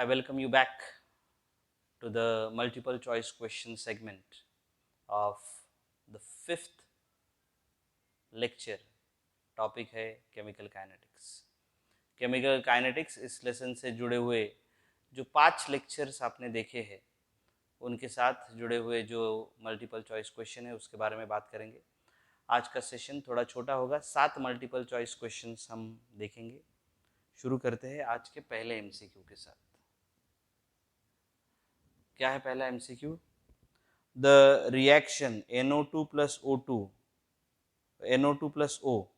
I welcome you back to the multiple choice question segment of the fifth lecture. Topic है chemical kinetics. Chemical kinetics इस lesson से जुड़े हुए जो 5 lectures आपने देखे हैं उनके साथ जुड़े हुए जो मल्टीपल चॉइस क्वेश्चन है उसके बारे में बात करेंगे. आज का सेशन थोड़ा छोटा होगा, 7 मल्टीपल चॉइस क्वेश्चंस हम देखेंगे. शुरू करते हैं आज के पहले एमसीक्यू के साथ. क्या है पहला MCQ? The reaction NO2 plus O2, NO2 plus O,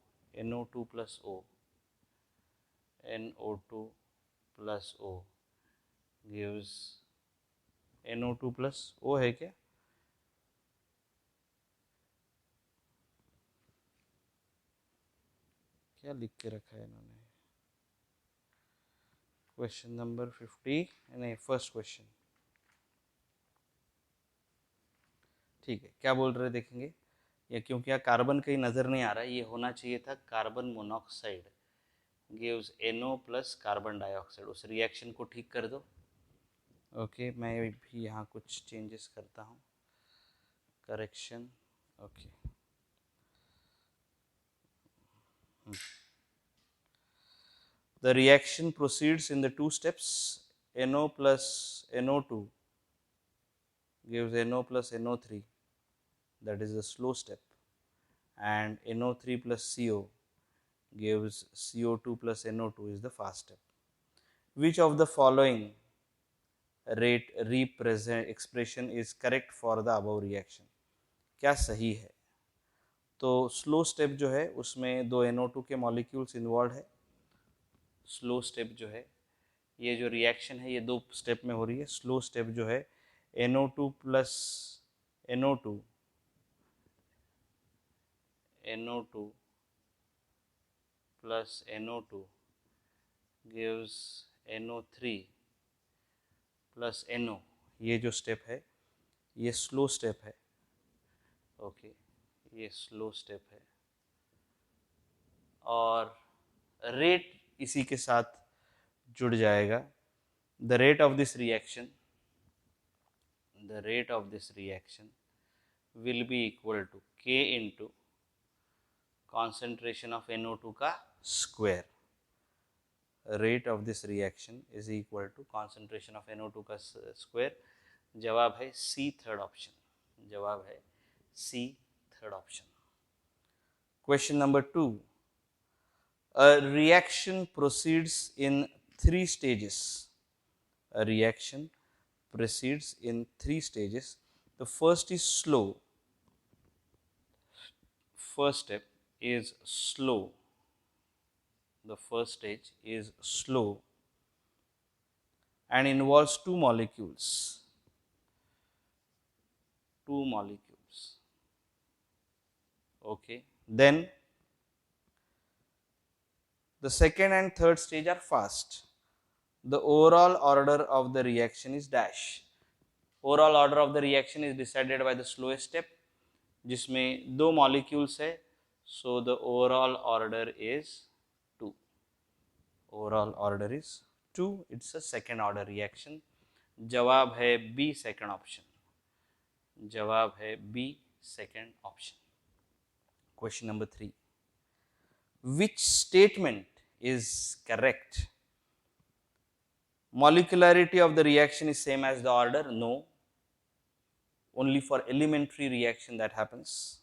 NO2 plus O, NO2 plus O gives NO2 plus O है क्या? क्या लिख के रखा है इन्होंने? क्वेश्चन नंबर 50 नहीं, फर्स्ट क्वेश्चन. ठीक है, क्या बोल रहे देखेंगे. ये क्योंकि यहाँ कार्बन कहीं नज़र नहीं आ रहा है, ये होना चाहिए था carbon monoxide gives NO plus carbon dioxide. उस रिएक्शन को ठीक कर दो. ओके, मैं भी यहाँ कुछ चेंजेस करता हूँ. Correction. Okay, the reaction proceeds in the 2 steps. NO plus NO2 gives NO plus NO3, that is the slow step, and NO3 plus CO gives CO2 plus NO2 is the fast step. Which of the following rate represent expression is correct for the above reaction? क्या सही है? तो slow step जो है उसमें 2 NO2 के molecules involve है. Slow step जो है, ये जो रिएक्शन है ये 2 स्टेप में हो रही है. स्लो स्टेप जो है NO2 plus NO2 plus NO2 gives NO3 plus NO. ये जो स्टेप है ये स्लो स्टेप है. ओके, ये स्लो स्टेप है और रेट इसी के साथ जुड़ जाएगा. The rate of this reaction will be equal to K into concentration of NO2 का square. Rate of this reaction is equal to concentration of NO2 का square. जवाब है C, थर्ड ऑप्शन. जवाब है C, third option. Question number 2. A reaction proceeds in 3 stages. A reaction proceeds in 3 stages. The first is slow. First step is slow. The first stage is slow and involves 2 molecules. 2 molecules. Okay. Then the second and third stage are fast. The overall order of the reaction is dash. Overall order of the reaction is decided by the slowest step, जिसमें 2 molecules है. So the overall order is 2. Overall order is 2. It's a second order reaction. जवाब है B, second option. जवाब है B, second option. Question number 3. Which statement is correct? Molecularity of the reaction is same as the order? No. Only for elementary reaction that happens.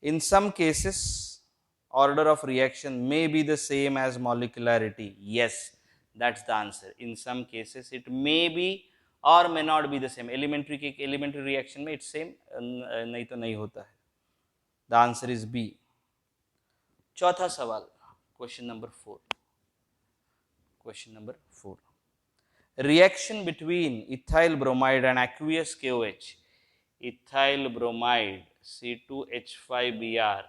In some cases, order of reaction may be the same as molecularity. Yes, that's the answer. In some cases, it may be or may not be the same. Elementary reaction में it's same, नहीं तो नहीं होता है. The answer is B. चौथा सवाल, question number 4. Question number 4. Reaction between ethyl bromide and aqueous KOH. Ethyl bromide C2H5Br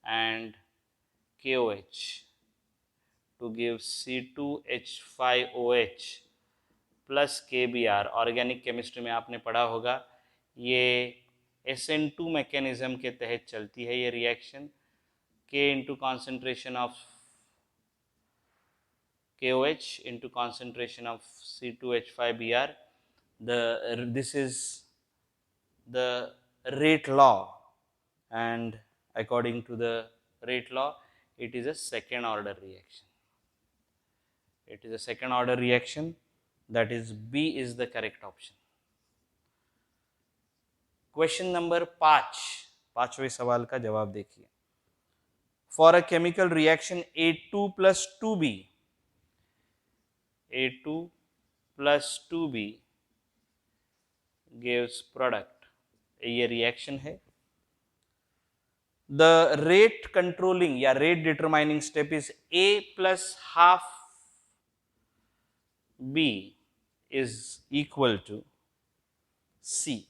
and KOH to give C2H5OH plus KBr. Organic chemistry में आपने पढ़ा होगा, ये SN2 मैकेनिज्म के तहत चलती है ये reaction. K into concentration of KOH into concentration of C2H5Br. This is the rate law, and according to the rate law, it is a second order reaction. It is a second order reaction, that is B is the correct option. Question number 5, पांचवें सवाल का जवाब देखिए. For a chemical reaction A2 plus 2B, A2 plus 2B gives product. ये reaction है. The rate controlling या rate determining step is A plus half B is equal to C.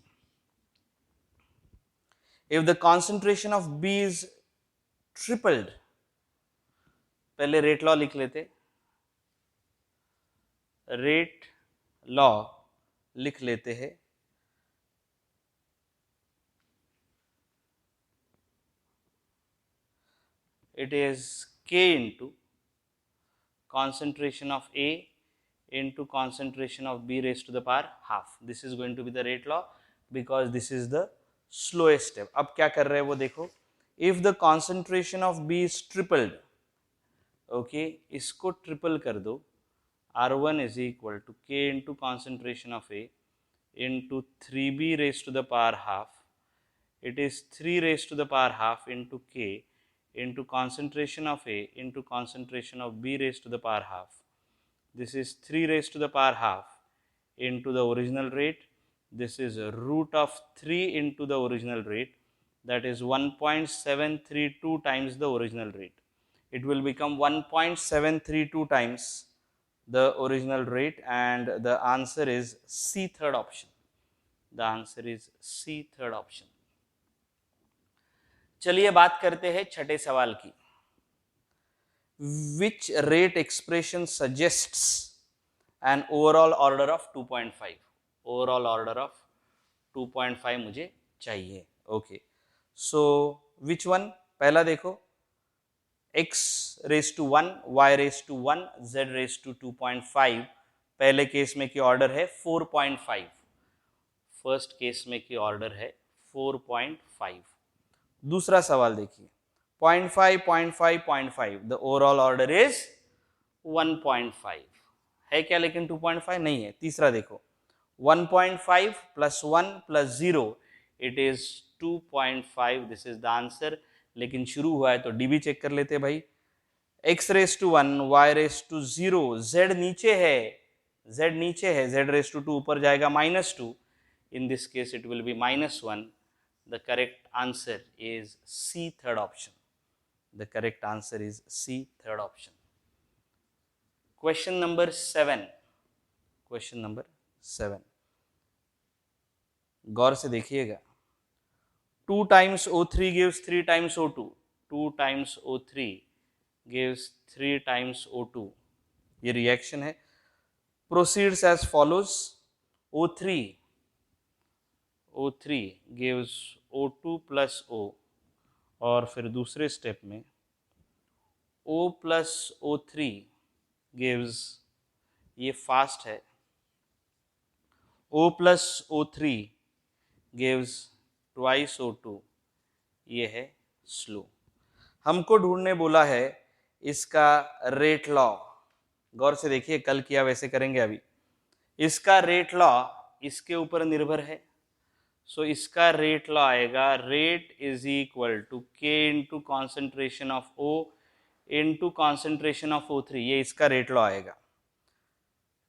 If the concentration of B is tripled, पहले rate law लिख लेते. Rate law लिख लेते हैं. It is K into concentration of A into concentration of B raised to the power half. This is going to be the rate law because this is the slowest step. अब क्या कर रहे हैं वो देखो. If the concentration of B is tripled, okay, इसको triple कर दो. R1 is equal to K into concentration of A into 3B raised to the power half. It is 3 raised to the power half into K into concentration of A into concentration of B raised to the power half. This is 3 raised to the power half into the original rate. This is root of 3 into the original rate, that is 1.732 times the original rate. It will become 1.732 times the original rate, and the answer is C, third option. The answer is C, third option. चलिए बात करते हैं छठे सवाल की. Which rate expression suggests an overall order of 2.5? Overall order of 2.5 मुझे चाहिए. Okay. So which one? पहला देखो, x raised to 1, y raised to 1, z raised to 2.5. पहले केस में की ऑर्डर है 4.5. फर्स्ट केस में की ऑर्डर है 4.5. दूसरा सवाल देखिए, 0.5, 0.5, 0.5. द ओवरऑल ऑर्डर इज 1.5 है क्या, लेकिन 2.5 नहीं है. तीसरा देखो, 1.5 plus 1 plus 0, it is 2.5. This is the answer. लेकिन शुरू हुआ है तो डीबी चेक कर लेते भाई. x raise to 1, y raise to 0, z नीचे है, z नीचे है, z रेस टू 2 ऊपर जाएगा -2. In this case it will be -1. The correct answer is C, third option. The correct answer is C, third option. Question number 7. Question number 7. गौर से देखिएगा. 2 times O3 gives 3 times O2. 2 times O3 gives 3 times O2. ये reaction है. Proceeds as follows. O3 gives O2 plus O, और फिर दूसरे step में O plus O3 gives, ये fast है, O plus O3 gives twice O2, ये है स्लो. हमको ढूंढने बोला है इसका रेट लॉ. गौर से देखिए, कल किया वैसे करेंगे अभी. इसका रेट लॉ इसके ऊपर निर्भर है. सो इसका रेट लॉ आएगा, rate is equal to K into concentration of O into concentration of O3. ये इसका रेट लॉ आएगा.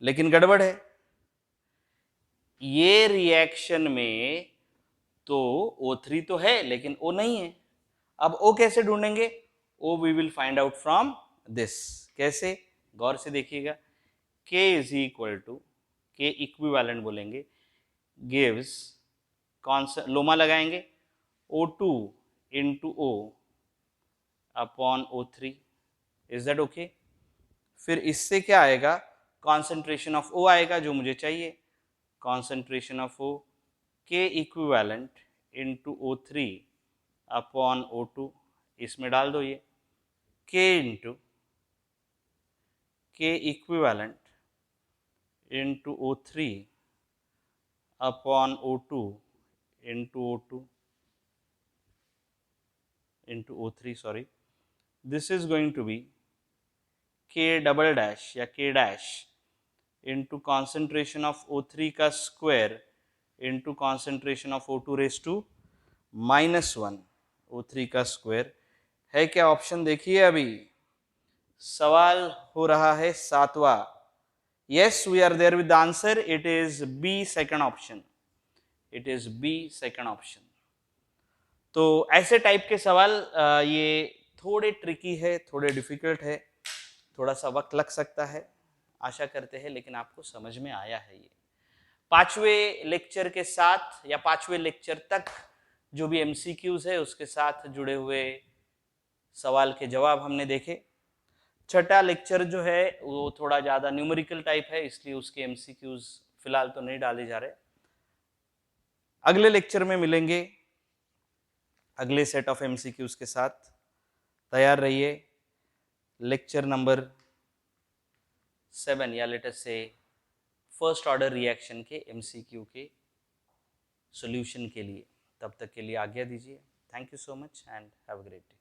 लेकिन गड़बड़ है, ये रिएक्शन में तो O3 तो है लेकिन O नहीं है. अब O कैसे ढूंढेंगे? O we will find out from this. कैसे? गौर से देखिएगा. K is equal to, K equivalent बोलेंगे, गिव्स, लोमा लगाएंगे, O2 into O upon O3. Is that okay? फिर इससे क्या आएगा, कॉन्सेंट्रेशन ऑफ O आएगा जो मुझे चाहिए. Concentration of O, K equivalent into O3 upon O2. इसमें डाल दो ये K K equivalent into O3 upon O2 into O2 into O3, sorry. This is going to be K double dash या K dash into concentration of O3 का square into concentration of O2 raised to -1 O3 का square है क्या option देखिए अभी सवाल हो रहा है 7वां yes we are there with the answer it is B second option it is B second option तो ऐसे टाइप के सवाल ये थोड़े ट्रिकी है थोड़े डिफिकल्ट है थोड़ा सा वक्त लग सकता है आशा करते हैं लेकिन आपको समझ में आया है ये 5वें लेक्चर के साथ या 5वें लेक्चर तक जो भी एमसीक्यूज है उसके साथ जुड़े हुए सवाल के जवाब हमने देखे छठा लेक्चर जो है वो थोड़ा ज़्यादा न्यूमेरिकल टाइप है इसलिए उसके एमसीक्यूज फिलहाल तो नहीं डाले जा रहे अगले लेक्चर में मिलेंगे अगले सेट ऑफ एमसीक्यूज के साथ तैयार रहिए लेक्चर नंबर 7 या लेटर से फर्स्ट ऑर्डर रिएक्शन के एमसीक्यू के सॉल्यूशन के लिए तब तक के लिए आज्ञा दीजिए thank you so much and have a great day